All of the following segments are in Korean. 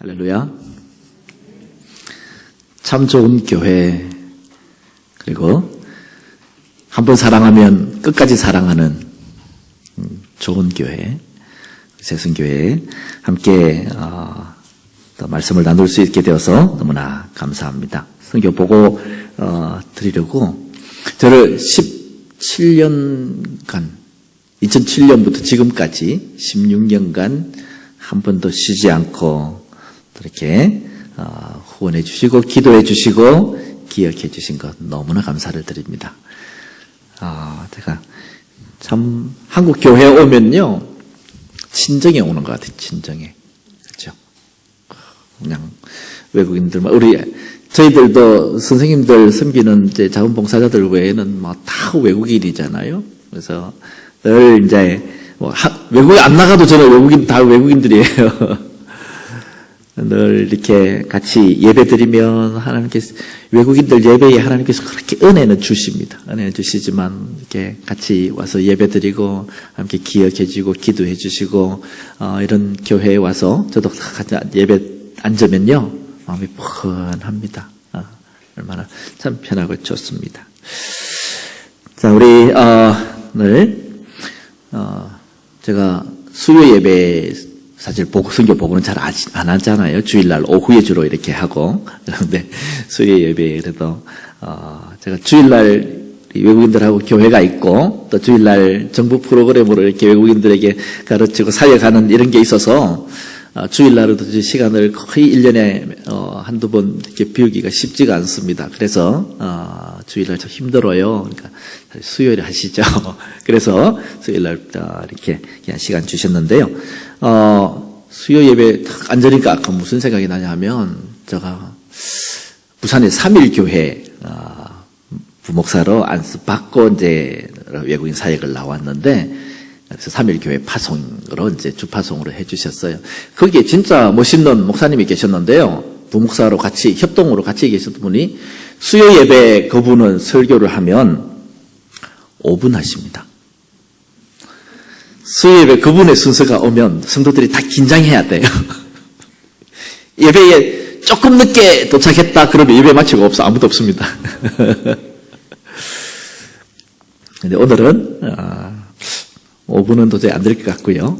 할렐루야. 참 좋은 교회, 그리고 한번 사랑하면 끝까지 사랑하는 좋은 교회, 새순교회에 함께 또 말씀을 나눌 수 있게 되어서 너무나 감사합니다. 선교 보고 드리려고 저를 17년간 2007년부터 지금까지 16년간 한 번도 쉬지 않고 이렇게 후원해 주시고 기도해 주시고 기억해 주신 것 너무나 감사를 드립니다. 제가 참 한국 교회에 오면요 친정에 오는 것 같아요. 친정에. 그렇죠? 그냥 외국인들만 저희들도 선생님들 섬기는 이제 자원봉사자들 외에는 다 외국인이잖아요. 그래서 늘 이제 외국에 안 나가도 저는 다 외국인들이에요. 늘 이렇게 같이 예배드리면 외국인들 예배에 하나님께서 그렇게 은혜는 주십니다. 은혜는 주시지만 이렇게 같이 와서 예배드리고 함께 기억해주고 기도해 주시고 이런 교회에 와서 저도 같이 예배 앉으면요 마음이 푸근합니다. 얼마나 참 편하고 좋습니다. 자, 우리 오늘 제가 수요 예배 사실 선교 보고는 잘 안 하잖아요. 주일날 오후에 주로 이렇게 하고. 그런데 수요 예배에 그래도 제가 주일날 외국인들하고 교회가 있고 또 주일날 정부 프로그램으로 이렇게 외국인들에게 가르치고 사역하는 이런 게 있어서 주일날에도 시간을 거의 1년에 한두 번 이렇게 비우기가 쉽지가 않습니다. 그래서 주일날 좀 힘들어요. 그러니까 수요일에 하시죠. 그래서 수요일날 이렇게 그냥 시간 주셨는데요. 수요 예배 딱 앉으니까 아까 무슨 생각이 나냐 하면 제가 부산의 3일교회 부목사로 안수받고 이제 외국인 사역을 나왔는데 그래서 3일교회 파송으로 이제 주파송으로 해주셨어요. 거기에 진짜 멋있는 목사님이 계셨는데요. 부목사로 같이 협동으로 같이 계셨던 분이 수요 예배 그분은 설교를 하면 5분 하십니다. 수요 예배 그분의 순서가 오면 성도들이 다 긴장해야 돼요. 예배에 조금 늦게 도착했다 그러면 예배 마치고 아무도 없습니다. 근데 오늘은 5분은 도저히 안 될 것 같고요.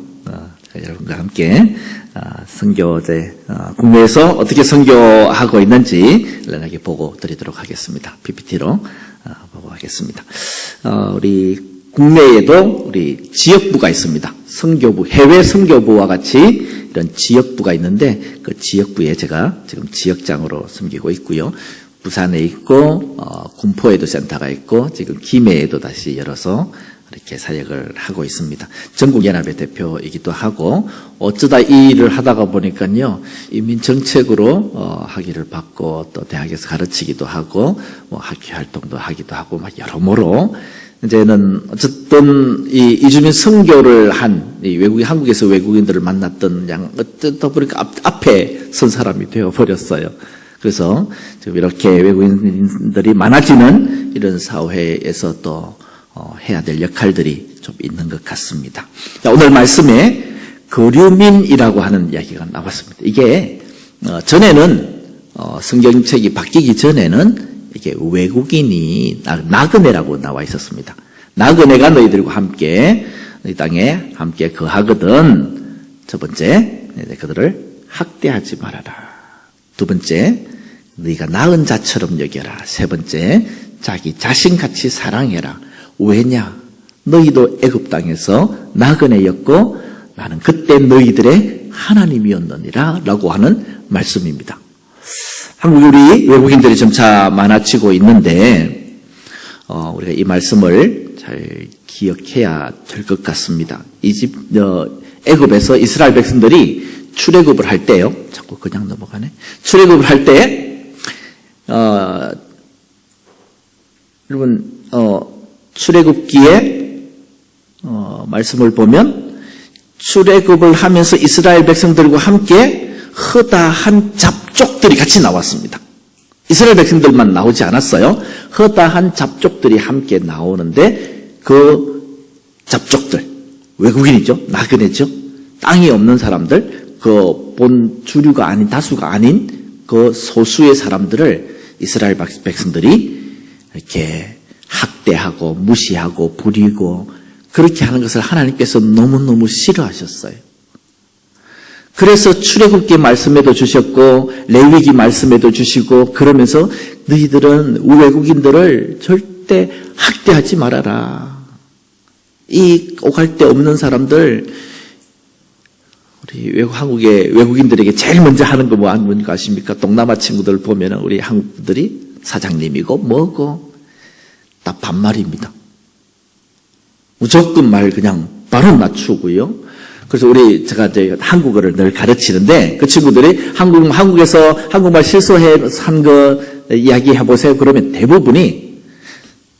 여러분과 함께 선교제 국내에서 어떻게 선교하고 있는지 란하게 보고 드리도록 하겠습니다. PPT로 보고 하겠습니다. 우리 국내에도 우리 지역부가 있습니다. 선교부, 해외 선교부와 같이 이런 지역부가 있는데 그 지역부에 제가 지금 지역장으로 섬기고 있고요. 부산에 있고 군포에도 센터가 있고 지금 김해에도 다시 열어서 이렇게 사역을 하고 있습니다. 전국연합의 대표이기도 하고 어쩌다 이 일을 하다가 보니까요 인민정책으로 학위를 받고 또 대학에서 가르치기도 하고 학교 활동도 하기도 하고 여러모로 이제는 어쨌든 이 이주민 선교를 한 이 한국에서 외국인들을 만났던 어쩌다 보니까 앞에 선 사람이 되어 버렸어요. 그래서 지금 이렇게 외국인들이 많아지는 이런 사회에서 또 해야 될 역할들이 좀 있는 것 같습니다. 자, 오늘 말씀에 거류민이라고 하는 이야기가 나왔습니다. 이게 전에는 성경책이 바뀌기 전에는 이게 외국인이 나그네라고 나와 있었습니다. 나그네가 너희들과 함께 너희 땅에 함께 거하거든. 첫 번째, 그들을 학대하지 말아라. 두 번째, 너희가 낳은 자처럼 여겨라. 세 번째, 자기 자신같이 사랑해라. 왜냐? 너희도 애굽 땅에서 나그네였고 나는 그때 너희들의 하나님이었느니라 라고 하는 말씀입니다. 한국에 우리 외국인들이 점차 많아지고 있는데 우리가 이 말씀을 잘 기억해야 될 것 같습니다. 애굽에서 이스라엘 백성들이 출애굽을 할 때요. 자꾸 그냥 넘어가네. 출애굽을 할 때 여러분 출애굽기에 말씀을 보면 출애굽을 하면서 이스라엘 백성들과 함께 허다한 잡족들이 같이 나왔습니다. 이스라엘 백성들만 나오지 않았어요. 허다한 잡족들이 함께 나오는데 그 잡족들 외국인이죠. 나그네죠. 땅이 없는 사람들 그 본 주류가 아닌, 다수가 아닌 그 소수의 사람들을 이스라엘 백성들이 이렇게 학대하고 무시하고 부리고 그렇게 하는 것을 하나님께서 너무너무 싫어하셨어요. 그래서 출애굽기 말씀에도 주셨고 레위기 말씀에도 주시고 그러면서 너희들은 외국인들을 절대 학대하지 말아라. 이 오갈 데 없는 사람들, 우리 한국의 외국인들에게 제일 먼저 하는 거 뭔가 아십니까? 동남아 친구들 보면은 우리 한국들이 사장님이고 뭐고 다 반말입니다. 무조건 말 그냥 바로 맞추고요. 그래서 제가 이제 한국어를 늘 가르치는데 그 친구들이 한국에서 한국말 실수한 거 이야기해 보세요. 그러면 대부분이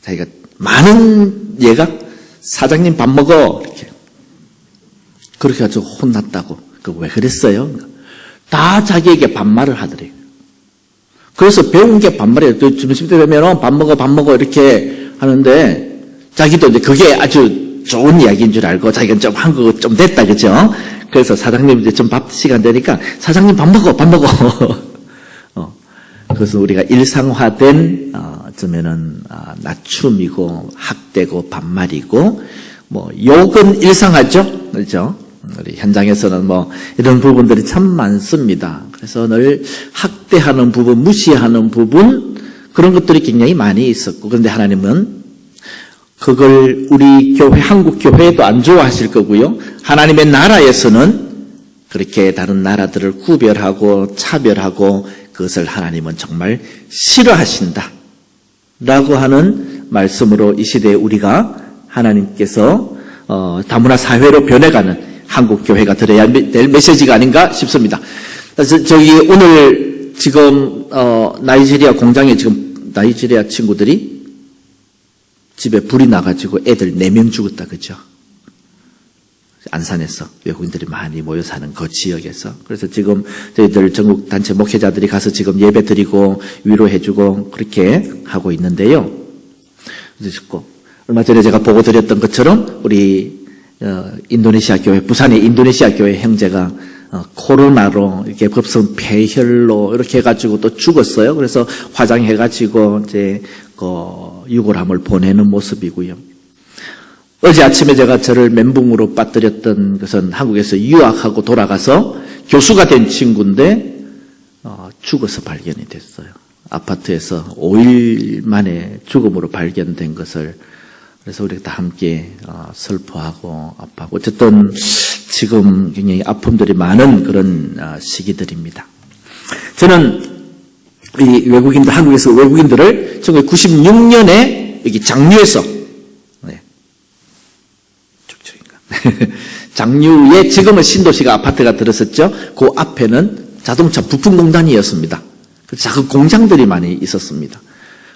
자기가 많은 얘가 사장님 밥 먹어 이렇게 그렇게 가지고 혼났다고. 왜 그랬어요? 다 자기에게 반말을 하더래요. 그래서 배운 게 반말이에요. 점심 때 되면 밥 먹어 이렇게 하는데 자기도 이제 그게 아주 좋은 이야기인 줄 알고 자기가 좀 한국어 좀 됐다 그죠? 그래서 사장님 이제 좀 밥 시간 되니까 사장님 밥 먹어. 그래서 우리가 일상화된 어쩌면은 낮춤이고 학대고 반말이고 뭐 욕은 일상하죠, 그렇죠? 우리 현장에서는 뭐 이런 부분들이 참 많습니다. 그래서 늘 학대하는 부분, 무시하는 부분 그런 것들이 굉장히 많이 있었고 그런데 하나님은 그걸 우리 교회, 한국 교회도 안 좋아하실 거고요. 하나님의 나라에서는 그렇게 다른 나라들을 구별하고 차별하고 그것을 하나님은 정말 싫어하신다. 라고 하는 말씀으로 이 시대에 우리가 하나님께서 다문화 사회로 변해가는 한국 교회가 들어야 될 메시지가 아닌가 싶습니다. 저기 오늘 지금 나이지리아 공장에 지금 나이지리아 친구들이 집에 불이 나가지고 애들 4명 죽었다 그죠? 안산에서 외국인들이 많이 모여 사는 그 지역에서. 그래서 지금 저희들 전국 단체 목회자들이 가서 지금 예배 드리고 위로해주고 그렇게 하고 있는데요. 그래서 얼마 전에 제가 보고 드렸던 것처럼 우리 인도네시아 교회, 부산의 인도네시아 교회 형제가 코로나로 이렇게 급성 폐혈로 이렇게 해가지고 또 죽었어요. 그래서 화장해가지고 이제 유골함을 보내는 모습이고요. 어제 아침에 제가 저를 멘붕으로 빠뜨렸던 것은 한국에서 유학하고 돌아가서 교수가 된 친구인데 죽어서 발견이 됐어요. 아파트에서 5일 만에 죽음으로 발견된 것을. 그래서 우리가 다 함께 슬퍼하고 아파하고 어쨌든 지금 굉장히 아픔들이 많은 그런 시기들입니다. 저는 이 외국인들, 한국에서 외국인들을 1996년에 여기 장류에서 장류에 지금은 신도시가 아파트가 들었었죠. 그 앞에는 자동차 부품 공단이었습니다. 작은 공장들이 많이 있었습니다.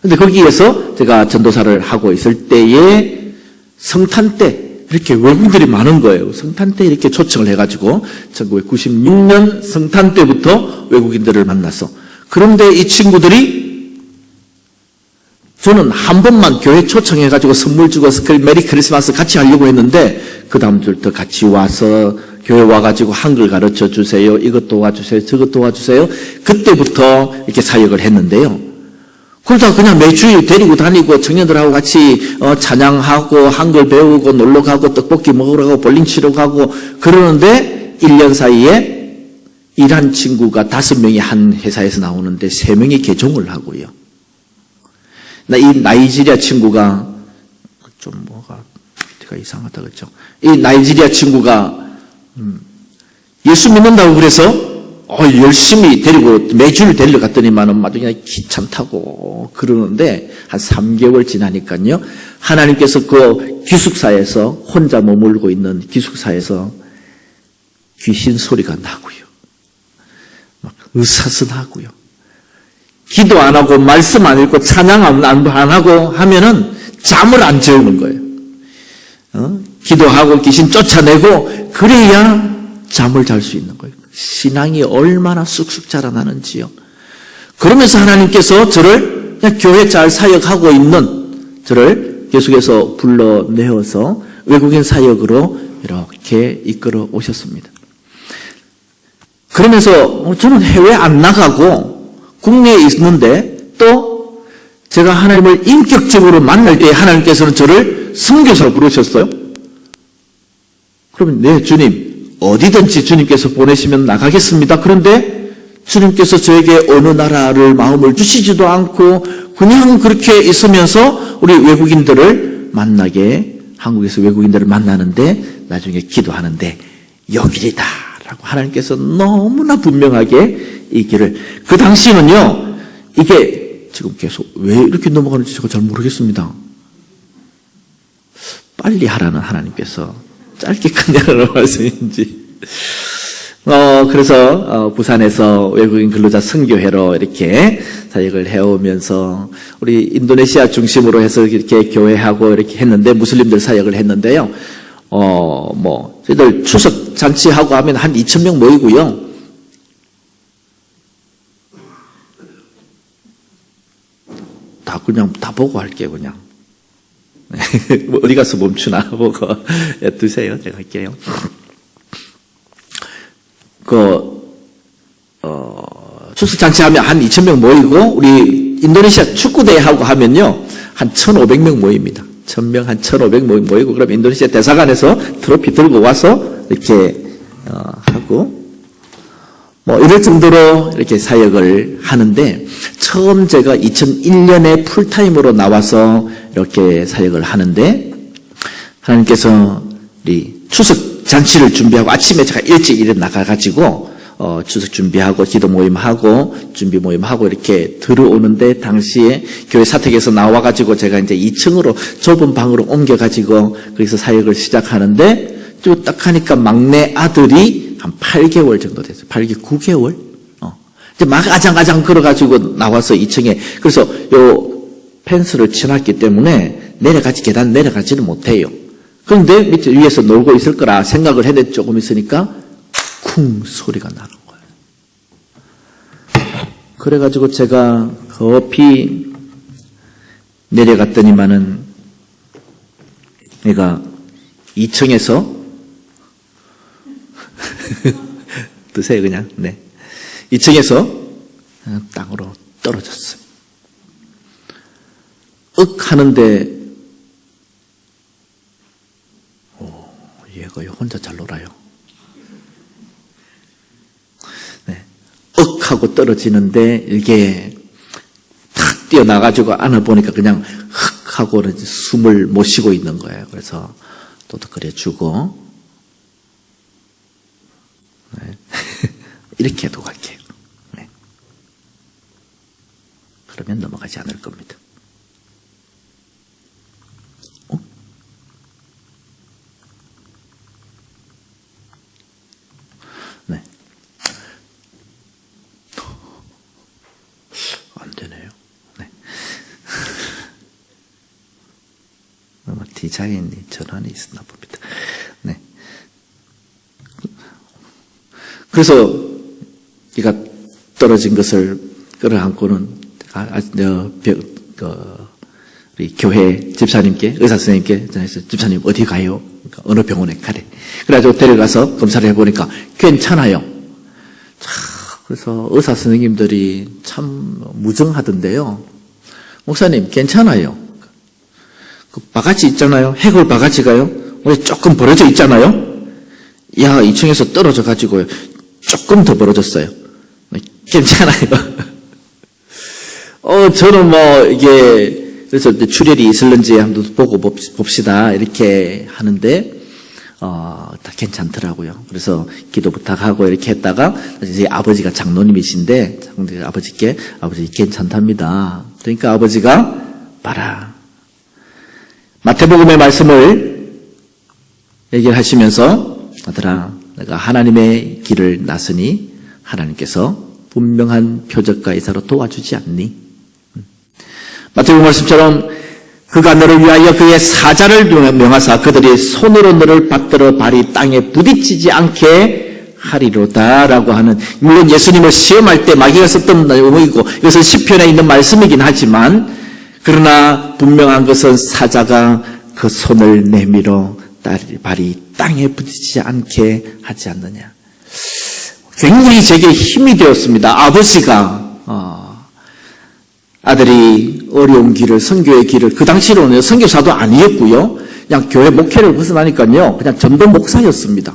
근데 거기에서 제가 전도사를 하고 있을 때에 성탄 때 이렇게 외국인들이 많은 거예요. 성탄 때 이렇게 초청을 해가지고 1996년 성탄 때부터 외국인들을 만났어. 그런데 이 친구들이 저는 한 번만 교회 초청해가지고 선물 주고 메리 크리스마스 같이 하려고 했는데 그 다음 주부터 같이 와서 교회 와가지고 한글 가르쳐 주세요. 이것 도와주세요. 저것 도와주세요. 그때부터 이렇게 사역을 했는데요. 그러다가 그냥 매주 데리고 다니고 청년들하고 같이 찬양하고 한글 배우고 놀러 가고 떡볶이 먹으러 가고 볼링 치러 가고 그러는데 1년 사이에 일한 친구가 5명이 한 회사에서 나오는데 3명이 개종을 하고요. 이 나이지리아 친구가 좀 뭐가 이상하다 그랬죠. 이 나이지리아 친구가 예수 믿는다고 그래서 열심히 데리고 매주를 데려갔더니만은 아주 그냥 귀찮다고 그러는데 한 3개월 지나니까요. 하나님께서 그 기숙사에서 혼자 머물고 있는 기숙사에서 귀신 소리가 나고요. 막 으사스나고요. 기도 안 하고 말씀 안 읽고 찬양 안 하고 하면은 잠을 안 재우는 거예요. 기도하고 귀신 쫓아내고 그래야 잠을 잘 수 있는 거예요. 신앙이 얼마나 쑥쑥 자라나는지요. 그러면서 하나님께서 저를 그냥 교회 잘 사역하고 있는 저를 계속해서 불러내어서 외국인 사역으로 이렇게 이끌어 오셨습니다. 그러면서 저는 해외 안 나가고 국내에 있는데 또 제가 하나님을 인격적으로 만날 때 하나님께서는 저를 선교사로 부르셨어요. 그러면 네 주님, 어디든지 주님께서 보내시면 나가겠습니다. 그런데 주님께서 저에게 어느 나라를 마음을 주시지도 않고 그냥 그렇게 있으면서 우리 외국인들을 만나게, 한국에서 외국인들을 만나는데 나중에 기도하는데 여기이다 라고 하나님께서 너무나 분명하게 이 길을, 그 당시는요 이게 지금 계속 왜 이렇게 넘어가는지 제가 잘 모르겠습니다. 빨리 하라는 하나님께서 짧게 끝내라는 말씀인지. 그래서 부산에서 외국인 근로자 선교회로 이렇게 사역을 해오면서 우리 인도네시아 중심으로 해서 이렇게 교회하고 이렇게 했는데, 무슬림들 사역을 했는데요. 저희들 추석 잔치하고 하면 한 2,000명 모이고요. 그냥 다 보고 할게요, 그냥. 어디 가서 멈추나 보고 두세요. 제가 할게요. 추석 잔치하면 한 2,000명 모이고, 우리 인도네시아 축구대회하고 하면요, 한 1,500명 모입니다. 1,000명, 한 1,500명 모이고, 그럼 인도네시아 대사관에서 트로피 들고 와서 이렇게, 하고, 이럴 정도로 이렇게 사역을 하는데, 처음 제가 2001년에 풀타임으로 나와서 이렇게 사역을 하는데, 하나님께서 우리 추석 잔치를 준비하고, 아침에 제가 일찍 일어나가가지고, 추석 준비하고, 기도 모임하고, 준비 모임하고, 이렇게 들어오는데, 당시에 교회 사택에서 나와가지고, 제가 이제 2층으로 좁은 방으로 옮겨가지고, 거기서 사역을 시작하는데, 또 딱 하니까 막내 아들이 한 8개월 정도 됐어요. 9개월? 이제 막 아장아장 걸어가지고 나와서 2층에, 그래서 요 펜스를 쳐놨기 때문에 계단 내려가지는 못해요. 그런데 밑에 위에서 놀고 있을 거라 생각을 했는데 조금 있으니까 쿵 소리가 나는 거예요. 그래가지고 제가 급히 내려갔더니만은 얘가 2층에서 드세요 그냥. 네. 2층에서 땅으로 떨어졌어요. 윽 하는데 얘가 혼자 잘 놀아요. 네. 윽 하고 떨어지는데 이게 탁 뛰어나가지고 안아보니까 그냥 흑 하고 숨을 못 쉬고 있는 거예요. 그래서 도둑거려주고, 네. 이렇게 해도 갈게요. 네. 그러면 넘어가지 않을 겁니다. 네. 안 되네요. 네. 아마 디자인이 전환이 있었나 봅니다. 네. 그래서 이가 떨어진 것을 끌어안고는 우리 교회 집사님께, 의사 선생님께 전해서 집사님 어디 가요? 그러니까 어느 병원에 가래. 그래가지고 데려가서 검사를 해보니까 괜찮아요. 그래서 의사 선생님들이 참 무정하던데요. 목사님 괜찮아요. 그 바가지 있잖아요. 해골 바가지가요. 왜 조금 벌어져 있잖아요. 야, 2층에서 떨어져 가지고요. 조금 더 벌어졌어요. 괜찮아요. 저는 이게, 그래서 출혈이 있을는지 한번 보고 봅시다. 이렇게 하는데, 다 괜찮더라고요. 그래서 기도 부탁하고 이렇게 했다가, 이제 아버지가 장로님이신데, 아버지 괜찮답니다. 그러니까 아버지가, 봐라. 마태복음의 말씀을 얘기를 하시면서, 아들아, 내가 하나님의 길을 났으니 하나님께서 분명한 표적과 이사로 도와주지 않니? 마태복음 말씀처럼 그가 너를 위하여 그의 사자를 명하사 그들이 손으로 너를 받들어 발이 땅에 부딪히지 않게 하리로다라고 하는, 물론 예수님을 시험할 때 마귀가 썼던 내용이고 이것은 시편에 있는 말씀이긴 하지만, 그러나 분명한 것은 사자가 그 손을 내밀어 발이 땅에 부딪히지 않게 하지 않느냐. 굉장히 제게 힘이 되었습니다. 아버지가 아들이 어려운 길을, 선교의 길을, 그 당시로는 선교사도 아니었고요. 그냥 교회 목회를 벗어나니까요. 그냥 전도 목사였습니다.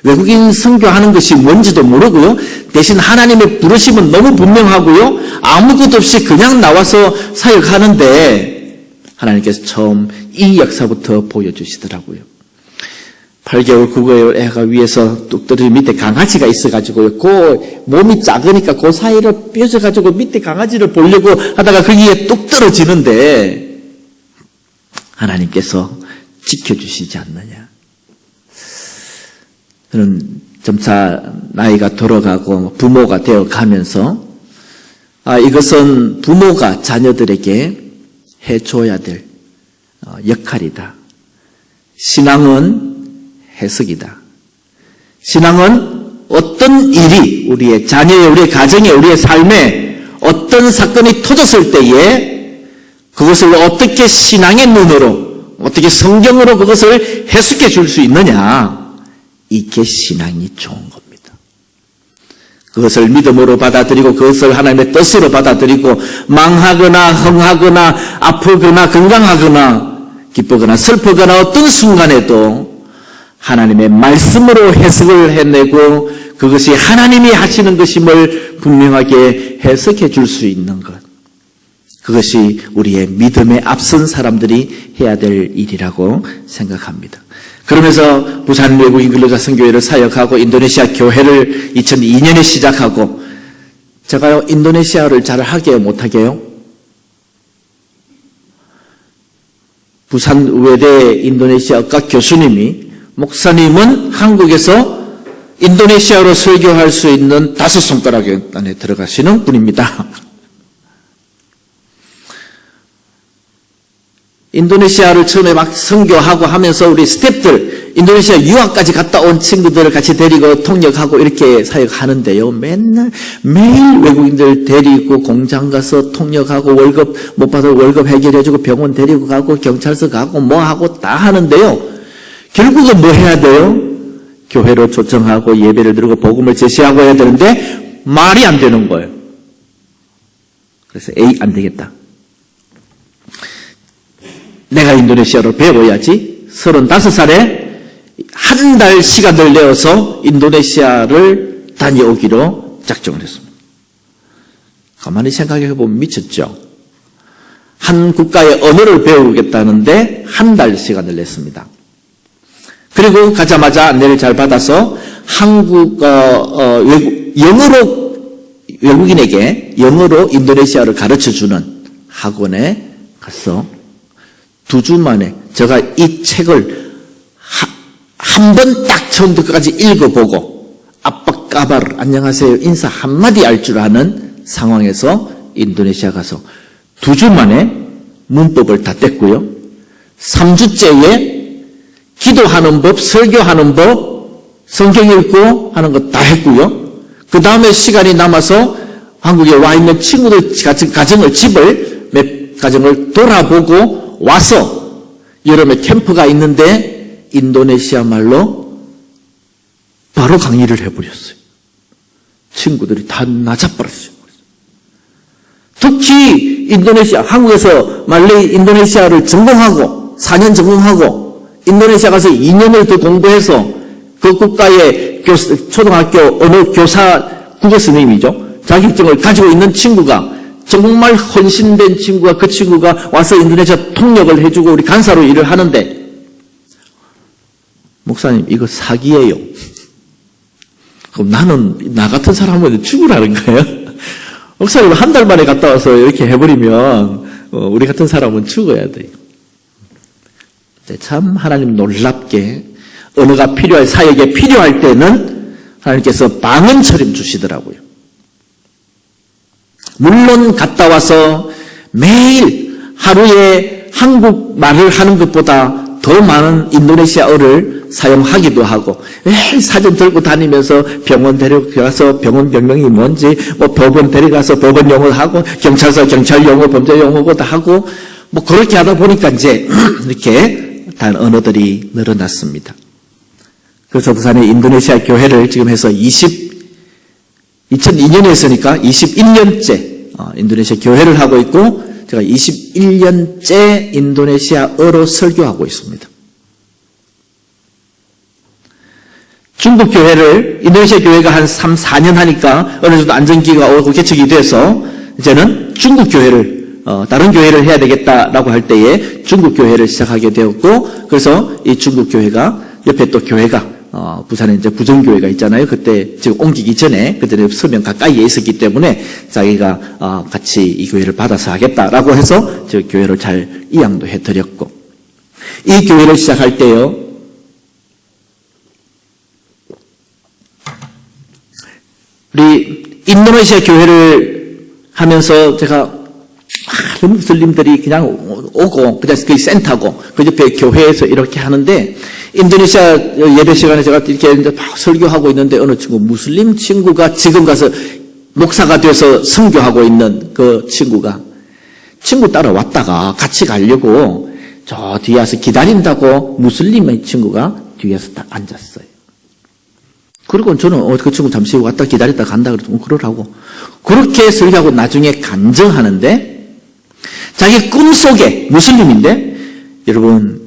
외국인 선교하는 것이 뭔지도 모르고요. 대신 하나님의 부르심은 너무 분명하고요. 아무것도 없이 그냥 나와서 사역하는데 하나님께서 처음 이 역사부터 보여주시더라고요. 8개월, 9개월 애가 위에서 뚝 떨어진 밑에 강아지가 있어가지고요. 그 몸이 작으니까 그 사이를 뼈져가지고 밑에 강아지를 보려고 하다가 거기에 뚝 떨어지는데 하나님께서 지켜주시지 않느냐. 저는 점차 나이가 들어가고 부모가 되어 가면서 이것은 부모가 자녀들에게 해줘야 될 역할이다. 신앙은 해석이다. 신앙은 어떤 일이 우리의 자녀의, 우리의 가정에, 우리의 삶에 어떤 사건이 터졌을 때에 그것을 어떻게 신앙의 눈으로, 어떻게 성경으로 그것을 해석해 줄 수 있느냐. 이게 신앙이 좋은 겁니다. 그것을 믿음으로 받아들이고 그것을 하나님의 뜻으로 받아들이고 망하거나 흥하거나 아프거나 건강하거나 기쁘거나 슬프거나 어떤 순간에도 하나님의 말씀으로 해석을 해내고 그것이 하나님이 하시는 것임을 분명하게 해석해 줄 수 있는 것. 그것이 우리의 믿음에 앞선 사람들이 해야 될 일이라고 생각합니다. 그러면서 부산 외국인 근로자 선교회를 사역하고 인도네시아 교회를 2002년에 시작하고 제가요 인도네시아를 잘 하게요 못하게요? 부산 외대 인도네시아과 교수님이 목사님은 한국에서 인도네시아로 설교할 수 있는 5손가락 안에 들어가시는 분입니다. 인도네시아를 처음에 막 선교하고 하면서 우리 스태프들, 인도네시아 유학까지 갔다 온 친구들을 같이 데리고 통역하고 이렇게 사역하는데요. 매일 외국인들 데리고 공장 가서 통역하고 월급 못 받아 월급 해결해주고 병원 데리고 가고 경찰서 가고 뭐 하고 다 하는데요. 결국은 뭐 해야 돼요? 교회로 초청하고 예배를 드리고 복음을 제시하고 해야 되는데 말이 안 되는 거예요. 그래서 안 되겠다. 내가 인도네시아로 배워야지. 35살에 한 달 시간을 내어서 인도네시아를 다녀오기로 작정을 했습니다. 가만히 생각해 보면 미쳤죠. 한 국가의 언어를 배우겠다는데 한 달 시간을 냈습니다. 그리고 가자마자 안내를 잘 받아서 외국인에게 영어로 인도네시아를 가르쳐주는 학원에 가서 2주 만에 제가 이 책을 한 번 딱 처음부터 끝까지 읽어보고 아빠 까바르 안녕하세요 인사 한마디 알 줄 아는 상황에서 인도네시아 가서 2주 만에 문법을 다 뗐고요. 3주째에 기도하는 법, 설교하는 법, 성경 읽고 하는 거 다 했고요. 그 다음에 시간이 남아서 한국에 와 있는 친구들 집을 몇 가정을 돌아보고 와서 여름에 캠프가 있는데 인도네시아 말로 바로 강의를 해버렸어요. 친구들이 다 나자빠졌어요. 특히 인도네시아, 한국에서 말레이 인도네시아를 전공하고 4년 전공하고 인도네시아 가서 2년을 더 공부해서 그 국가의 초등학교 언어 교사 국어 선생님이죠. 자격증을 가지고 있는 친구가 정말 헌신된 친구가 그 친구가 와서 인도네시아 통역을 해주고 우리 간사로 일을 하는데 목사님 이거 사기예요. 그럼 나는 나 같은 사람은 죽으라는 거예요. 목사님 한 달 만에 갔다 와서 이렇게 해버리면 우리 같은 사람은 죽어야 돼요. 참 하나님 놀랍게 언어가 필요할 사역에 필요할 때는 하나님께서 방언처럼 주시더라고요. 물론 갔다 와서 매일 하루에 한국말을 하는 것보다 더 많은 인도네시아어를 사용하기도 하고 매일 사진 들고 다니면서 병원 데려가서 병원 병명이 뭔지 뭐 법원 데려가서 법원 용어 하고 경찰서 경찰 용어 범죄 용어도 다 하고 뭐 그렇게 하다 보니까 이제 이렇게 다른 언어들이 늘어났습니다. 그래서 부산에 인도네시아 교회를 지금 해서 2002년에 했으니까 21년째 인도네시아 교회를 하고 있고 제가 21년째 인도네시아어로 설교하고 있습니다. 중국 교회를 인도네시아 교회가 한 3, 4년 하니까 어느 정도 안정기가 오고 개척이 돼서 이제는 중국 교회를 다른 교회를 해야 되겠다라고 할 때에 중국 교회를 시작하게 되었고 그래서 이 중국 교회가 옆에 또 교회가 부산에 이제 부정교회가 있잖아요. 그때 지금 옮기기 전에 그때는 서명 가까이에 있었기 때문에 자기가 같이 이 교회를 받아서 하겠다라고 해서 저 교회를 잘 이양도 해드렸고 이 교회를 시작할 때요. 우리 인도네시아 교회를 하면서 제가 많은 무슬림들이 그냥 오고 그냥 그 센터고 그 옆에 교회에서 이렇게 하는데 인도네시아 예배 시간에 제가 이렇게 이제 막 설교하고 있는데 어느 친구 무슬림 친구가 지금 가서 목사가 돼서 선교하고 있는 그 친구가 친구 따라왔다가 같이 가려고 저 뒤에 와서 기다린다고 무슬림의 친구가 뒤에서 딱 앉았어요. 그리고 저는 그 친구 잠시 왔다 기다렸다 간다 그랬더니 그러라고 그렇게 설교하고 나중에 간증하는데 자기 꿈속에 무슬림인데 여러분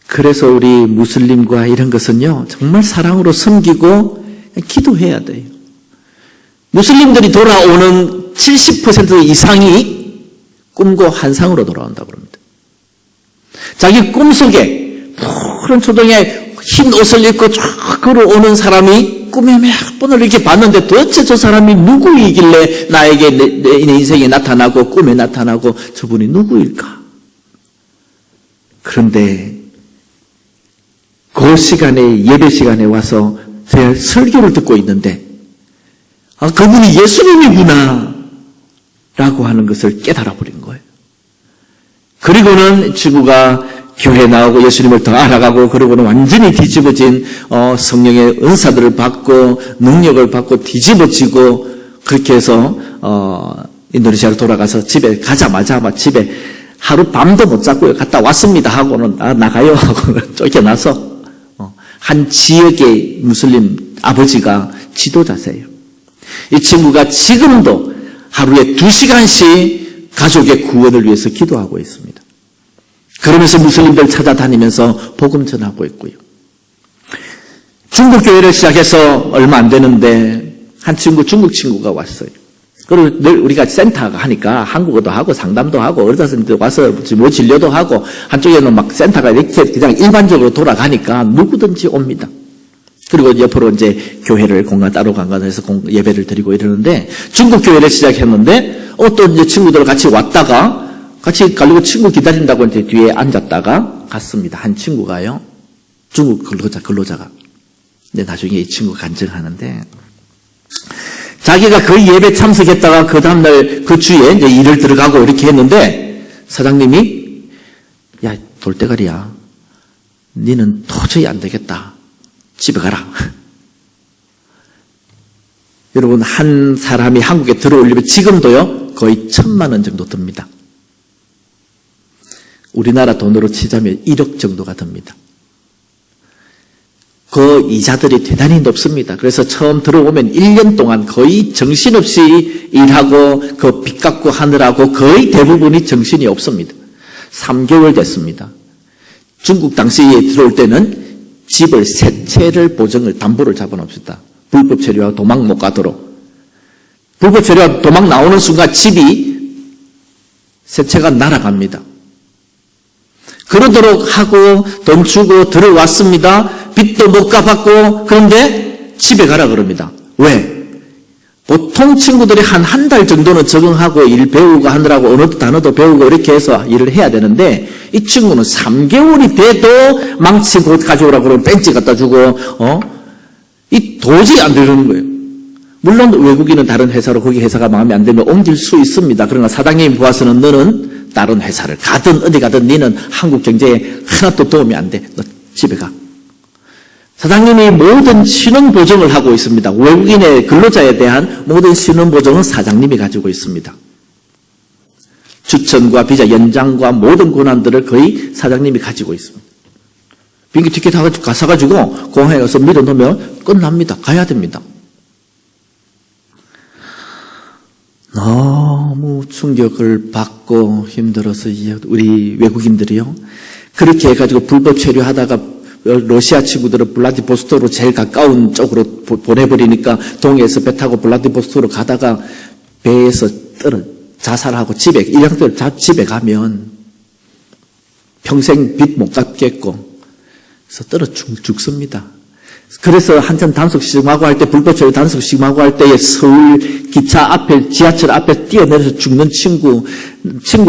그래서 우리 무슬림과 이런 것은요 정말 사랑으로 섬기고 기도해야 돼요. 무슬림들이 돌아오는 70% 이상이 꿈과 환상으로 돌아온다고 합니다. 자기 꿈속에 푸른 초동에 흰 옷을 입고 쫙 걸어오는 사람이 꿈에 몇 번을 이렇게 봤는데 도대체 저 사람이 누구이길래 나에게 내 인생에 나타나고 꿈에 나타나고 저분이 누구일까? 그런데 그 시간에 예배 시간에 와서 제 설교를 듣고 있는데 그분이 예수님이구나 라고 하는 것을 깨달아 버린 거예요. 그리고는 친구가 교회 나오고 예수님을 더 알아가고 그러고는 완전히 뒤집어진 성령의 은사들을 받고 능력을 받고 뒤집어지고 그렇게 해서 인도네시아로 돌아가서 집에 가자마자 막 집에 하루 밤도 못 잤고요. 갔다 왔습니다 하고는 나가요 하고 쫓겨나서 한 지역의 무슬림 아버지가 지도자세요. 이 친구가 지금도 하루에 2시간씩 가족의 구원을 위해서 기도하고 있습니다. 그러면서 무슬림들 찾아다니면서 복음 전하고 있고요. 중국 교회를 시작해서 얼마 안 되는데 한 친구 중국 친구가 왔어요. 그리고 늘 우리가 센터가 하니까 한국어도 하고 상담도 하고 의사선생님들 와서 뭐 진료도 하고 한쪽에는 막 센터가 이렇게 그냥 일반적으로 돌아가니까 누구든지 옵니다. 그리고 옆으로 이제 교회를 공간 따로 간간해서 예배를 드리고 이러는데 중국 교회를 시작했는데 또 이제 친구들 같이 왔다가 같이 가려고 친구 기다린다고 이제 뒤에 앉았다가 갔습니다. 한 친구가요. 중국 근로자가. 근데 나중에 이 친구 간증하는데 자기가 그 예배 참석했다가 그 다음날 그 주에 이제 일을 들어가고 이렇게 했는데 사장님이 야 돌대가리야. 니는 도저히 안 되겠다. 집에 가라. 여러분 한 사람이 한국에 들어오려면 지금도요 거의 1,000만 원 정도 듭니다. 우리나라 돈으로 치자면 1억 정도가 듭니다. 그 이자들이 대단히 높습니다. 그래서 처음 들어오면 1년 동안 거의 정신없이 일하고 그 빚 갚고 하느라고 거의 대부분이 정신이 없습니다. 3개월 됐습니다. 중국 당시에 들어올 때는 집을 세 채를 보증을 담보를 잡아놓읍시다. 불법 체류하고 도망 못 가도록. 불법 체류하고 도망 나오는 순간 집이 세 채가 날아갑니다. 그러도록 하고 돈 주고 들어왔습니다. 빚도 못 갚았고 그런데 집에 가라 그럽니다. 왜? 보통 친구들이 한 달 정도는 적응하고 일 배우고 하느라고 언어도 단어도 배우고 이렇게 해서 일을 해야 되는데 이 친구는 3개월이 돼도 망치 곧 가져오라고 그러면 벤치 갖다 주고 이 도저히 안 되는 거예요. 물론 외국인은 다른 회사로 거기 회사가 마음에 안 들면 옮길 수 있습니다. 그러나 사장님이 보아서는 너는 다른 회사를 가든 어디 가든 너는 한국 경제에 하나도 도움이 안 돼. 너 집에 가. 사장님이 모든 신원 보증을 하고 있습니다. 외국인의 근로자에 대한 모든 신원 보증은 사장님이 가지고 있습니다. 추천과 비자 연장과 모든 권한들을 거의 사장님이 가지고 있습니다. 비행기 티켓 사가지고 공항에 가서 밀어놓으면 끝납니다. 가야 됩니다. 너무 충격을 받고 힘들어서 우리 외국인들이요. 그렇게 해가지고 불법 체류하다가 러시아 친구들은 블라디보스토크로 제일 가까운 쪽으로 보내버리니까 동해에서 배 타고 블라디보스토크로 가다가 배에서 자살하고 일양들 집에 가면 평생 빚 못 갚겠고 그래서 죽습니다. 그래서 한참 단속 시험하고 할 때, 불법 체류 단속 시험하고 할 때에 서울 기차 앞에, 지하철 앞에 뛰어내려서 죽는 친구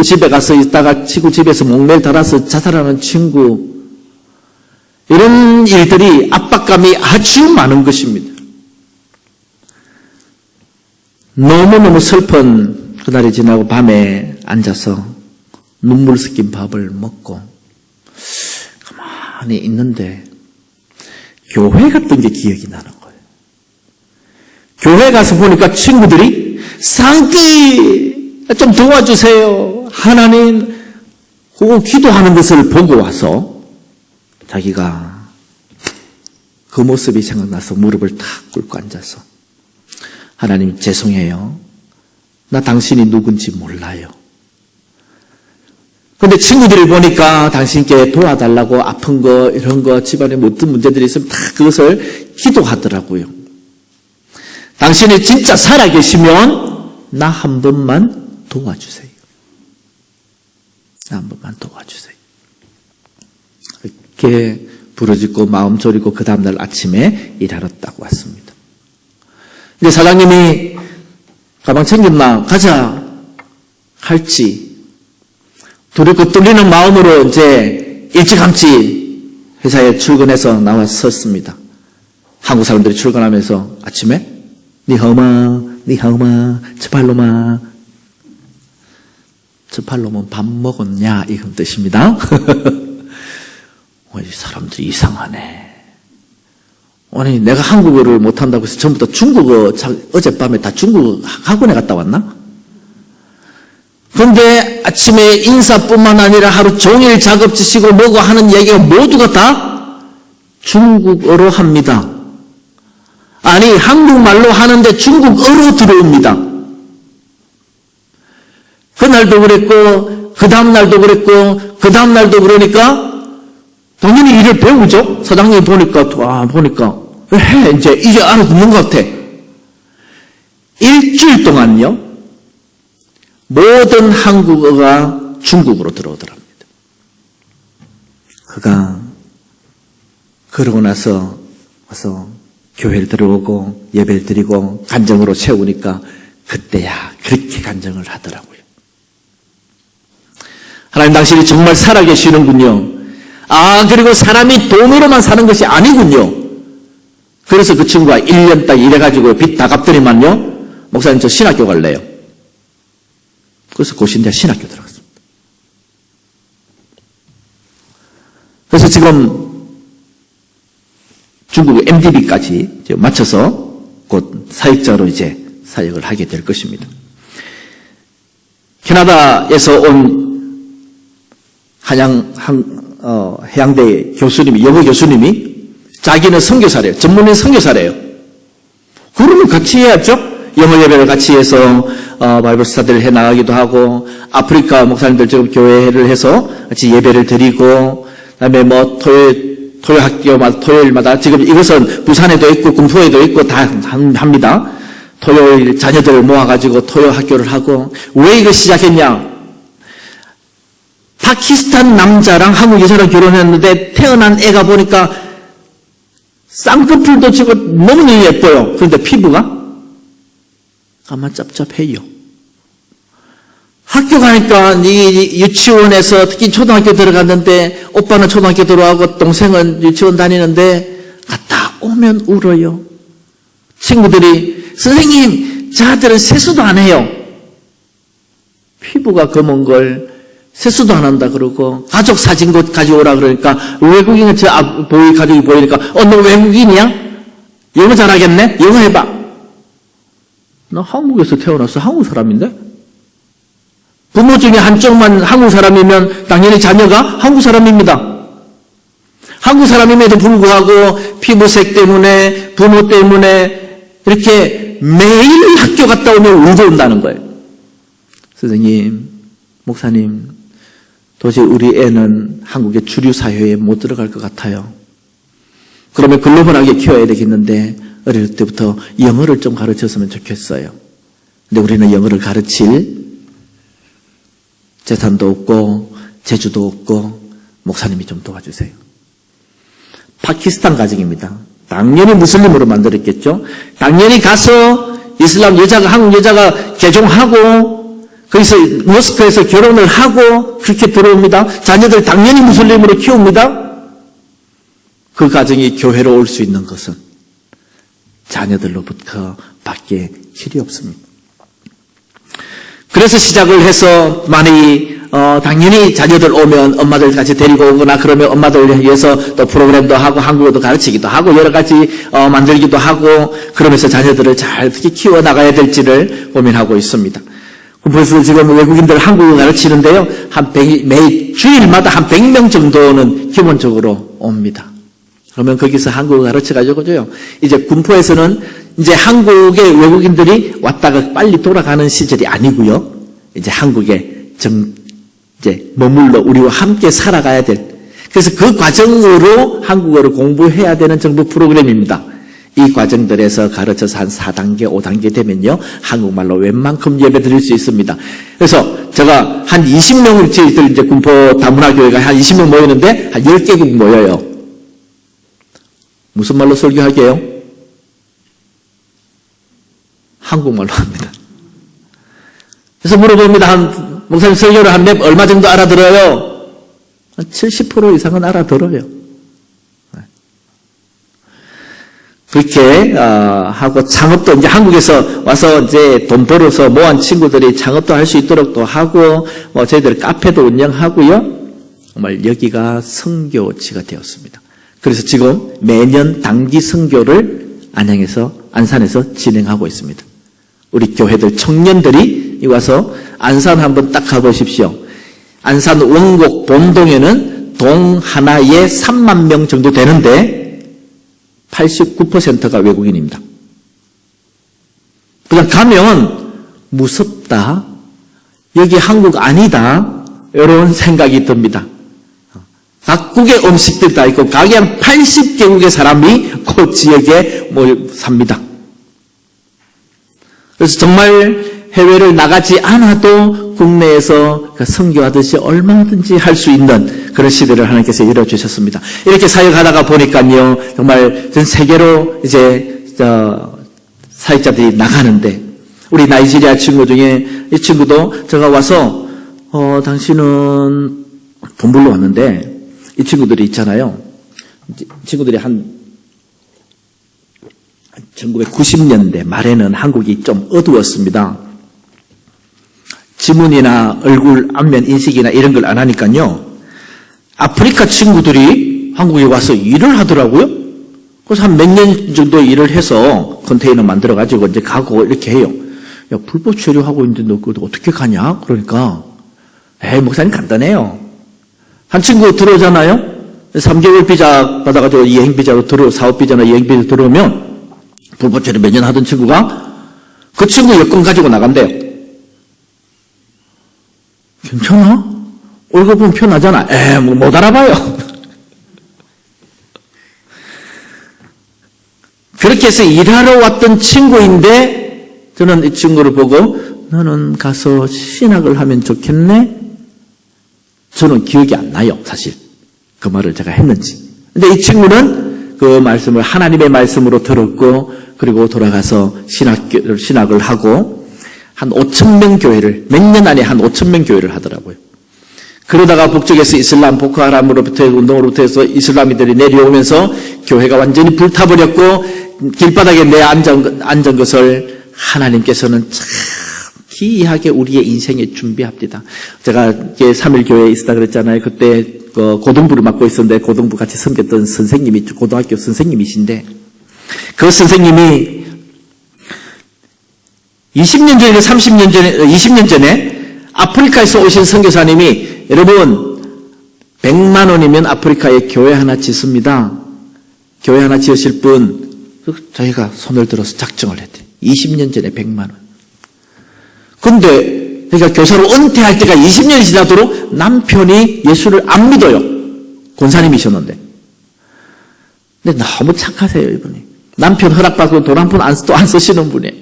집에 가서 있다가 친구 집에서 목매를 달아서 자살하는 친구, 이런 일들이 압박감이 아주 많은 것입니다. 너무너무 슬픈 그날이 지나고 밤에 앉아서 눈물 섞인 밥을 먹고 가만히 있는데 교회 갔던 게 기억이 나는 거예요. 교회 가서 보니까 친구들이 상기 좀 도와주세요. 하나님 기도하는 것을 보고 와서 자기가 그 모습이 생각나서 무릎을 탁 꿇고 앉아서 하나님 죄송해요. 나 당신이 누군지 몰라요. 근데 친구들이 보니까 당신께 도와달라고 아픈 거, 이런 거, 집안에 어떤 문제들이 있으면 다 그것을 기도하더라고요. 당신이 진짜 살아계시면 나 한 번만 도와주세요. 나 한 번만 도와주세요. 이렇게 부르짖고 마음 졸이고 그 다음날 아침에 일하러 딱 왔습니다. 이제 사장님이 가방 챙겼나? 가자. 할지. 두렵고 떨리는 마음으로 이제 일찌감치 회사에 출근해서 나와 섰습니다. 한국 사람들이 출근하면서 아침에 니하오마, 츠팔로마. 츠팔로마 밥 먹었냐? 이런 뜻입니다. 이 사람들이 이상하네. 아니, 내가 한국어를 못한다고 해서 전부 다 중국어, 어젯밤에 다 중국어 학원에 갔다 왔나? 그런데 아침에 인사뿐만 아니라 하루 종일 작업지시고 뭐고 하는 얘기가 모두가 다 중국어로 합니다. 아니, 한국말로 하는데 중국어로 들어옵니다. 그날도 그랬고, 그 다음날도 그랬고, 그 다음날도 그러니까 당연히 일을 배우죠. 사장님이 보니까 이제 알아듣는 것 같아. 일주일 동안요, 모든 한국어가 중국어로 들어오더랍니다. 그가 그러고 나서 와서 교회를 들어오고 예배를 드리고 간정으로 채우니까 그때야 그렇게 간정을 하더라고요. 하나님, 당신이 정말 살아계시는군요. 그리고 사람이 돈으로만 사는 것이 아니군요. 그래서 그 친구가 1년 딱 일해가지고 빚 다 갚더니만요, 목사님 저 신학교 갈래요. 그래서 고신대 신학교 들어갔습니다. 그래서 지금 중국 MDB까지 맞춰서 곧 사역자로 이제 사역을 하게 될 것입니다. 캐나다에서 온 해양대 교수님이, 영어 교수님이 자기는 선교사래요. 전문인 선교사래요. 그러면 같이 해야죠. 영어 예배를 같이 해서 바이블 스터디를 해 나가기도 하고, 아프리카 목사님들 지금 교회를 해서 같이 예배를 드리고, 그다음에 토요일마다 지금 이것은 부산에도 있고 군포에도 있고 다 합니다. 토요일 자녀들 모아가지고 토요 학교를 하고. 왜 이거 시작했냐? 파키스탄 남자랑 한국 여자랑 결혼했는데 태어난 애가 보니까 쌍꺼풀도 지금 너무 예뻐요. 그런데 피부가 까마짭짭해요. 학교 가니까 유치원에서 특히 초등학교 들어갔는데 오빠는 초등학교 들어가고 동생은 유치원 다니는데 갔다 오면 울어요. 친구들이 선생님, 저들은 세수도 안 해요. 피부가 검은 걸 세수도 안 한다 그러고, 가족 사진 가져오라 그러니까 외국인은 가족이 보이니까 너 외국인이야? 영어 잘하겠네? 영어 해봐. 나 한국에서 태어나서 한국 사람인데? 부모 중에 한쪽만 한국 사람이면 당연히 자녀가 한국 사람입니다. 한국 사람임에도 불구하고 피부색 때문에, 부모 때문에 이렇게 매일 학교 갔다 오면 울고 온다는 거예요. 선생님, 목사님, 도저히 우리 애는 한국의 주류 사회에 못 들어갈 것 같아요. 그러면 글로벌하게 키워야 되겠는데 어릴 때부터 영어를 좀 가르쳤으면 좋겠어요. 근데 우리는 영어를 가르칠 재산도 없고 재주도 없고 목사님이 좀 도와주세요. 파키스탄 가정입니다. 당연히 무슬림으로 만들었겠죠. 당연히 가서 이슬람 여자가, 한국 여자가 개종하고 거기서 모스크에서 결혼을 하고 그렇게 들어옵니다. 자녀들 당연히 무슬림으로 키웁니다. 그 가정이 교회로 올 수 있는 것은 자녀들로부터 밖에 길이 없습니다. 그래서 시작을 해서 당연히 자녀들 오면 엄마들 같이 데리고 오거나 그러면 엄마들 위해서 또 프로그램도 하고 한국어도 가르치기도 하고 여러 가지 만들기도 하고 그러면서 자녀들을 잘 어떻게 키워나가야 될지를 고민하고 있습니다. 그래서 지금 외국인들 한국어 가르치는데요. 매 주일마다 한 100명 정도는 기본적으로 옵니다. 그러면 거기서 한국어 가르쳐가지고요. 이제 군포에서는 이제 한국의 외국인들이 왔다가 빨리 돌아가는 시절이 아니고요. 이제 한국에 이제 머물러 우리와 함께 살아가야 될. 그래서 그 과정으로 한국어를 공부해야 되는 정부 프로그램입니다. 이 과정들에서 가르쳐서 한 4단계, 5단계 되면요. 한국말로 웬만큼 예배 드릴 수 있습니다. 그래서 제가 한 20명, 저희들 이제 군포 다문화교회가 한 20명 모이는데 한 10개국 모여요. 무슨 말로 설교하게요? 한국말로 합니다. 그래서 물어봅니다. 목사님 설교를 한 몇 얼마 정도 알아들어요? 한 70% 이상은 알아들어요. 그렇게 하고 창업도 이제 한국에서 와서 이제 돈 벌어서 모은 친구들이 창업도 할 수 있도록 또 하고 저희들 카페도 운영하고요. 정말 여기가 선교지가 되었습니다. 그래서 지금 매년 단기 선교를 안산에서 진행하고 있습니다. 우리 교회들 청년들이 와서 안산 한번 딱 가보십시오. 안산 원곡 본동에는 동 하나에 3만 명 정도 되는데 89%가 외국인입니다. 그냥 가면 무섭다. 여기 한국 아니다. 이런 생각이 듭니다. 각국의 음식들 다 있고 가게 한 80개국의 사람이 그 지역에 삽니다. 그래서 정말 해외를 나가지 않아도 국내에서 선교하듯이 얼마든지 할 수 있는 그런 시대를 하나님께서 열어주셨습니다. 이렇게 사역하다가 보니까요, 정말 전 세계로 이제 사역자들이 나가는데 우리 나이지리아 친구 중에 이 친구도 제가 와서 당신은 돈 벌러 왔는데 이 친구들이 있잖아요. 친구들이 한 1990년대 말에는 한국이 좀 어두웠습니다. 지문이나 얼굴 안면 인식이나 이런 걸 안 하니까요. 아프리카 친구들이 한국에 와서 일을 하더라고요. 그래서 한 몇 년 정도 일을 해서 컨테이너 만들어가지고 이제 가고 이렇게 해요. 야, 불법 체류하고 있는데 너 그거 어떻게 가냐? 그러니까, 목사님 간단해요. 한 친구 들어오잖아요? 3개월 비자 받아가지고 여행 비자로 사업 비자나 여행 비자 들어오면 불법 체류 몇 년 하던 친구가 그 친구 여권 가지고 나간대요. 괜찮아? 얼굴 보면 편하잖아. 못 알아봐요. 그렇게 해서 일하러 왔던 친구인데 저는 이 친구를 보고 너는 가서 신학을 하면 좋겠네? 저는 기억이 안 나요, 사실. 그 말을 제가 했는지. 근데 이 친구는 그 말씀을 하나님의 말씀으로 들었고 그리고 돌아가서 신학을 하고 한 5,000명 교회를 몇 년 안에 한 5,000명 교회를 하더라고요. 그러다가 북쪽에서 이슬람 보코하람으로부터 운동으로부터 해서 이슬람이들이 내려오면서 교회가 완전히 불타버렸고 길바닥에 앉은 것을 하나님께서는 참 기이하게 우리의 인생에 준비합니다. 제가 3일 교회에 있었다 그랬잖아요. 그때 고등부를 맡고 있었는데 고등부 같이 섬겼던 선생님이 고등학교 선생님이신데 그 선생님이 20년 전에 30년 전에 20년 전에 아프리카에서 오신 선교사님이 여러분 100만 원이면 아프리카에 교회 하나 짓습니다. 교회 하나 지으실 분 저희가 손을 들어서 작정을 했대요. 20년 전에 100만 원. 근데 그러니까 교사로 은퇴할 때가 20년이 지나도록 남편이 예수를 안 믿어요. 권사님이셨는데. 근데 너무 착하세요, 이분이. 남편 허락받고 돈 한 푼 안 쓰시는 분이에요.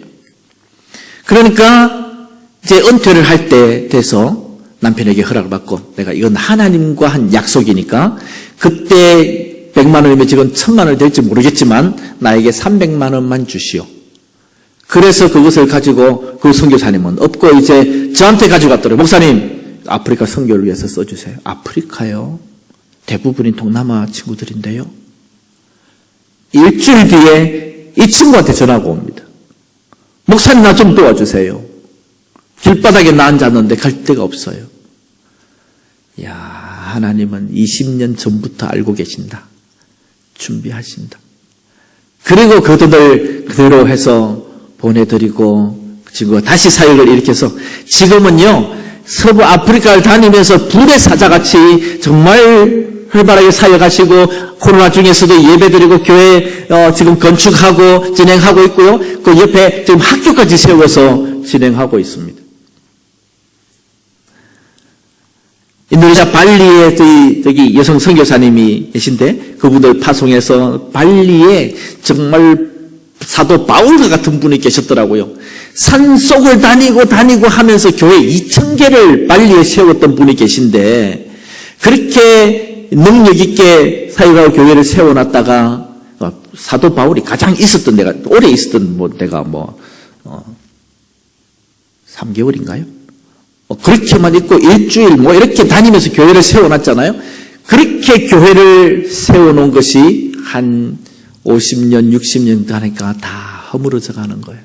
그러니까 이제 은퇴를 할 때 돼서 남편에게 허락을 받고 내가 이건 하나님과 한 약속이니까 그때 100만 원이면 지금 1000만 원이 될지 모르겠지만 나에게 300만 원만 주시오. 그래서 그것을 가지고 그 선교사님은 없고 이제 저한테 가져갔더래요. 목사님, 아프리카 선교를 위해서 써주세요. 아프리카요? 대부분이 동남아 친구들인데요. 일주일 뒤에 이 친구한테 전화가 옵니다. 목사님, 나 좀 도와주세요. 길바닥에 나 앉았는데 갈 데가 없어요. 야, 하나님은 20년 전부터 알고 계신다. 준비하신다. 그리고 그 돈을 그대로 해서 보내드리고 친구가 다시 사역을 일으켜서 지금은요, 서부 아프리카를 다니면서 불의 사자같이 정말 활발하게 사역하시고 코로나 중에서도 예배드리고 교회 지금 건축하고 진행하고 있고요. 그 옆에 지금 학교까지 세워서 진행하고 있습니다. 인도네시아 발리에 저기 여성 선교사님이 계신데 그분들 파송해서 발리에 정말 사도 바울과 같은 분이 계셨더라고요. 산속을 다니고 하면서 교회 2000개를 발리에 세웠던 분이 계신데 그렇게 능력 있게 사역하고 교회를 세워놨다가 사도 바울이 가장 있었던 데가 오래 있었던 데가 3개월인가요? 그렇게만 있고 일주일 이렇게 다니면서 교회를 세워놨잖아요. 그렇게 교회를 세워놓은 것이 한 50년, 60년 하니까 다 허물어져 가는 거예요.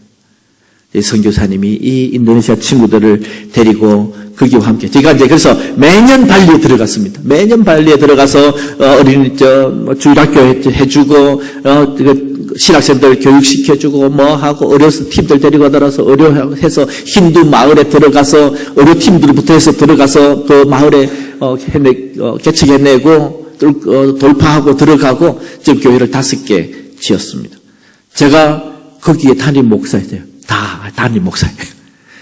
선교사님이 이 인도네시아 친구들을 데리고 거기와 함께 제가 이제 그래서 매년 발리에 들어갔습니다. 매년 발리에 들어가서 어린이 주일학교 해주고 신학생들 교육시켜주고 하고 의료 팀들 데리고 들어가서 의료해서 힌두 마을에 들어가서 의료팀들부터 해서 들어가서 그 마을에 개척해내고 돌파하고 들어가고 지금 교회를 5개 지었습니다. 제가 거기에 담임 목사예요. 다 담임 목사예요.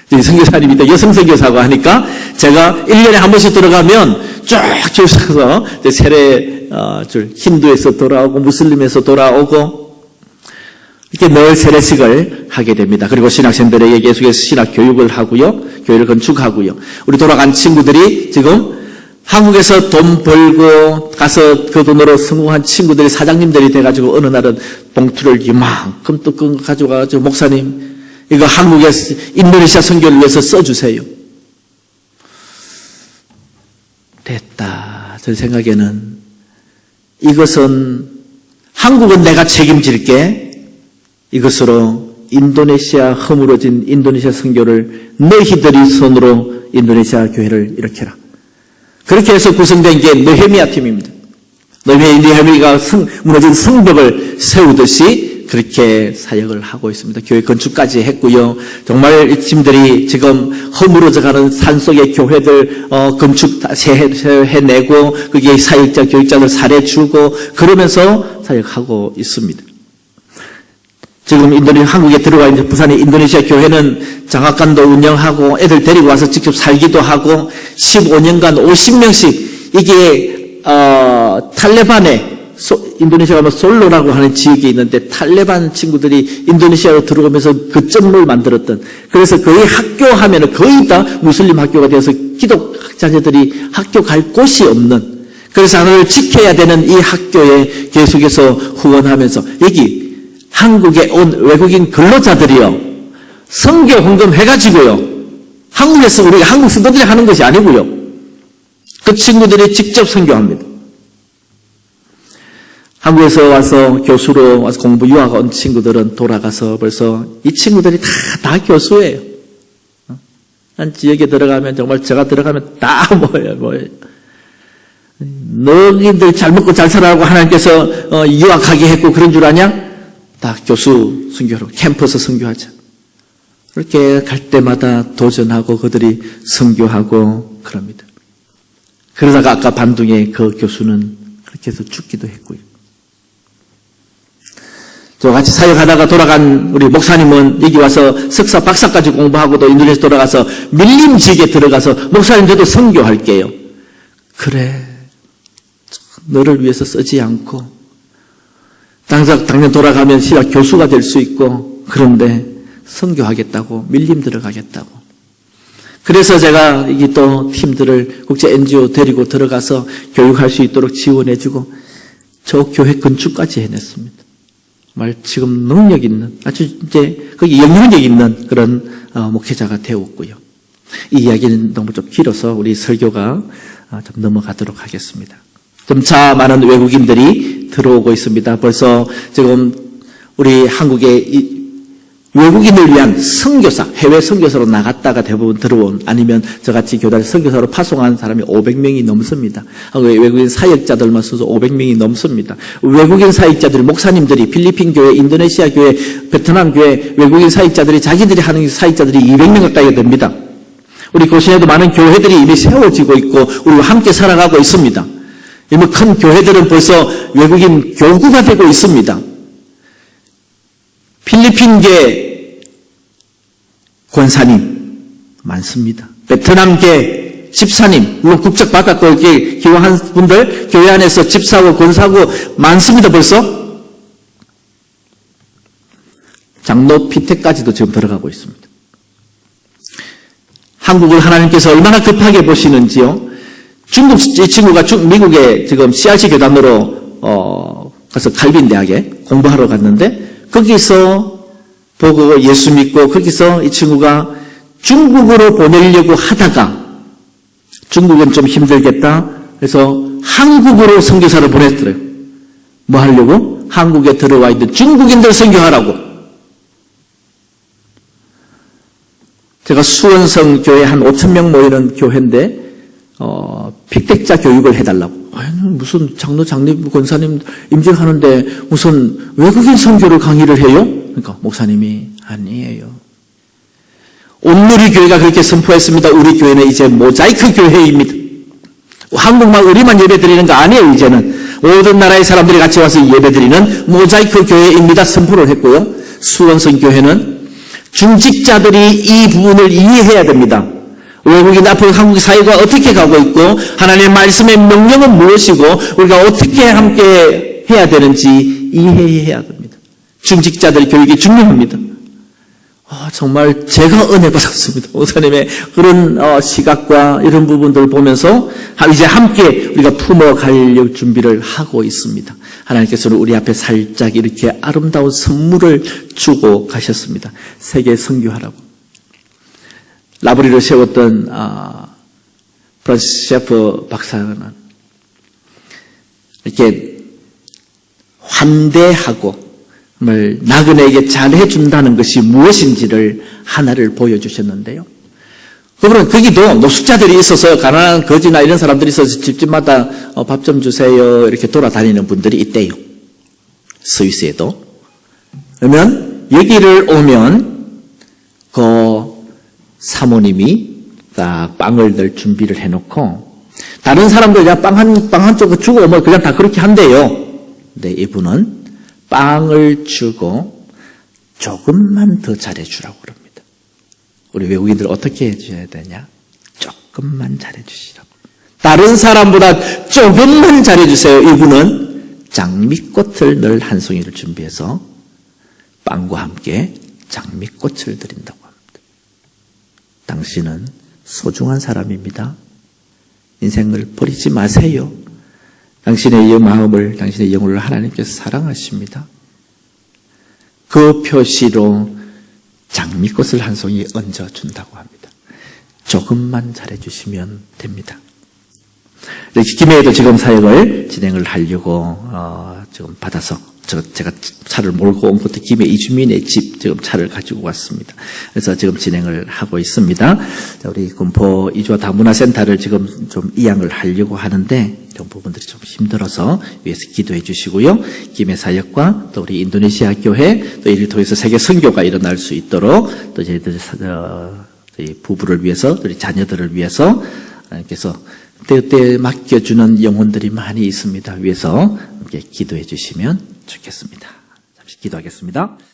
선교사님인데 여성 선교사고 하니까 제가 1년에 한 번씩 들어가면 쫙 줄 서서 세례 줄 힌두에서 돌아오고 무슬림에서 돌아오고 이렇게 늘 세례식을 하게 됩니다. 그리고 신학생들에게 계속해서 신학 교육을 하고요. 교회를 건축하고요. 우리 돌아간 친구들이 지금 한국에서 돈 벌고 가서 그 돈으로 성공한 친구들이 사장님들이 돼가지고 어느 날은 봉투를 이만큼 또 가져가가지고 목사님 이거 한국에서 인도네시아 선교를 위해서 써주세요. 됐다. 제 생각에는 이것은 한국은 내가 책임질게. 이것으로 인도네시아 허물어진 인도네시아 선교를 너희들이 손으로 인도네시아 교회를 일으켜라. 그렇게 해서 구성된 게 느헤미야 팀입니다. 느헤미야가 무너진 성벽을 세우듯이 그렇게 사역을 하고 있습니다. 교회 건축까지 했고요. 정말 이 팀들이 지금 허물어져가는 산속의 교회들 건축 해내고 거기에 사역자, 교육자들 살해주고 그러면서 사역하고 있습니다. 지금 한국에 들어와 있는 부산의 인도네시아 교회는 장학관도 운영하고 애들 데리고 와서 직접 살기도 하고 15년간 50명씩 이게 탈레반에 인도네시아 가면 솔로라고 하는 지역이 있는데 탈레반 친구들이 인도네시아로 들어오면서 거점을 만들었던 그래서 거의 학교 하면은 거의 다 무슬림 학교가 되어서 기독 자녀들이 학교 갈 곳이 없는 그래서 하나를 지켜야 되는 이 학교에 계속해서 후원하면서 여기 한국에 온 외국인 근로자들이요 선교 헌금 해가지고요 한국에서 우리가 한국 성도들이 하는 것이 아니고요 그 친구들이 직접 선교합니다. 한국에서 와서 교수로 와서 공부 유학 온 친구들은 돌아가서 벌써 이 친구들이 다 교수예요. 한 지역에 들어가면 정말 제가 들어가면 다 뭐예요. 너희들 잘 먹고 잘 살아라고 하나님께서 유학하게 했고 그런 줄 아냐? 다 교수 선교로 캠퍼스 선교하자. 그렇게 갈 때마다 도전하고 그들이 선교하고 그럽니다. 그러다가 아까 반둥의 그 교수는 그렇게 해서 죽기도 했고요. 저와 같이 사역하다가 돌아간 우리 목사님은 여기 와서 석사, 박사까지 공부하고 또 인도네시아 돌아가서 밀림지기에 들어가서 목사님 저도 선교할게요. 그래. 너를 위해서 쓰지 않고 당장 돌아가면 신학 교수가 될 수 있고 그런데 선교하겠다고 밀림 들어가겠다고. 그래서 제가 여기 또 팀들을 국제 NGO 데리고 들어가서 교육할 수 있도록 지원해주고 저 교회 건축까지 해냈습니다. 정말 지금 능력 있는 아주 이제 거기 영향력 있는 그런 목회자가 되었고요. 이 이야기는 너무 좀 길어서 우리 설교가 좀 넘어가도록 하겠습니다. 점차 많은 외국인들이 들어오고 있습니다. 벌써 지금 우리 한국의 외국인을 위한 선교사, 해외 선교사로 나갔다가 대부분 들어온 아니면 저같이 교단에 선교사로 파송한 사람이 500명이 넘습니다. 외국인 사역자들만 써서 500명이 넘습니다. 외국인 사역자들, 목사님들이 필리핀 교회, 인도네시아 교회, 베트남 교회, 외국인 사역자들이 자기들이 하는 사역자들이 200명 가까이 됩니다. 우리 고시에도 많은 교회들이 이미 세워지고 있고 우리와 함께 살아가고 있습니다. 이미 큰 교회들은 벌써 외국인 교구가 되고 있습니다. 필리핀계 권사님 많습니다. 베트남계 집사님, 물론 국적 바꿨고 기여한 분들 교회 안에서 집사고 권사고 많습니다. 벌써 장로 피택까지도 지금 들어가고 있습니다. 한국을 하나님께서 얼마나 급하게 보시는지요. 이 친구가 미국에 지금 CRC 교단으로 가서 칼빈 대학에 공부하러 갔는데 거기서 보고 예수 믿고 거기서 이 친구가 중국으로 보내려고 하다가 중국은 좀 힘들겠다 그래서 한국으로 선교사를 보냈더래요. 뭐 하려고? 한국에 들어와 있는 중국인들 선교하라고. 제가 수원성 교회 한 5,000명 모이는 교회인데 픽택자 교육을 해달라고. 무슨 장로, 장님, 권사님 임직하는데 무슨 외국인 선교를 강의를 해요? 그러니까 목사님이 아니에요. 온누리 교회가 그렇게 선포했습니다. 우리 교회는 이제 모자이크 교회입니다. 한국만 우리만 예배드리는 거 아니에요. 이제는 모든 나라의 사람들이 같이 와서 예배드리는 모자이크 교회입니다. 선포를 했고요. 수원성 교회는 중직자들이 이 부분을 이해해야 됩니다. 외국인 앞으로 한국 사회가 어떻게 가고 있고 하나님의 말씀의 명령은 무엇이고 우리가 어떻게 함께 해야 되는지 이해해야 됩니다. 중직자들 교육이 중요합니다. 정말 제가 은혜 받았습니다. 목사님의 그런 시각과 이런 부분들을 보면서 이제 함께 우리가 품어갈 준비를 하고 있습니다. 하나님께서는 우리 앞에 살짝 이렇게 아름다운 선물을 주고 가셨습니다. 세계 선교하라고. 라브리를 세웠던 프란시스 셰퍼 박사는 이렇게 환대하고 정말 나그네에게 잘해준다는 것이 무엇인지를 하나를 보여주셨는데요. 그분은 거기도 노숙자들이 있어서 가난한 거지나 이런 사람들이 있어서 집집마다 밥 좀 주세요 이렇게 돌아다니는 분들이 있대요. 스위스에도. 그러면 여기를 오면 그 사모님이 딱 빵을 늘 준비를 해놓고 다른 사람들 그냥 빵 한 조각 주고 뭐 그냥 다 그렇게 한대요. 근데 이분은 빵을 주고 조금만 더 잘해주라고 그럽니다. 우리 외국인들 어떻게 해줘야 되냐? 조금만 잘해주시라고. 다른 사람보다 조금만 잘해주세요. 이분은 장미꽃을 늘 한 송이를 준비해서 빵과 함께 장미꽃을 드린다고 합니다. 당신은 소중한 사람입니다. 인생을 버리지 마세요. 당신의 이 마음을, 당신의 영혼을 하나님께서 사랑하십니다. 그 표시로 장미꽃을 한 송이 얹어준다고 합니다. 조금만 잘해주시면 됩니다. 김해에도 지금 사역을 진행을 하려고 지금 받아서 제가 차를 몰고 온 것도 김해 이주민의 집 지금 차를 가지고 왔습니다. 그래서 지금 진행을 하고 있습니다. 우리 군포 이주와 다문화센터를 지금 좀 이양을 하려고 하는데 이런 부분들이 좀 힘들어서 위해서 기도해 주시고요. 김해 사역과 또 우리 인도네시아 교회 또 이를 통해서 세계 선교가 일어날 수 있도록 또 저희들 부부를 위해서 우리 자녀들을 위해서 하나님께서 그때 맡겨주는 영혼들이 많이 있습니다. 위해서 함께 기도해 주시면 좋겠습니다. 잠시 기도하겠습니다.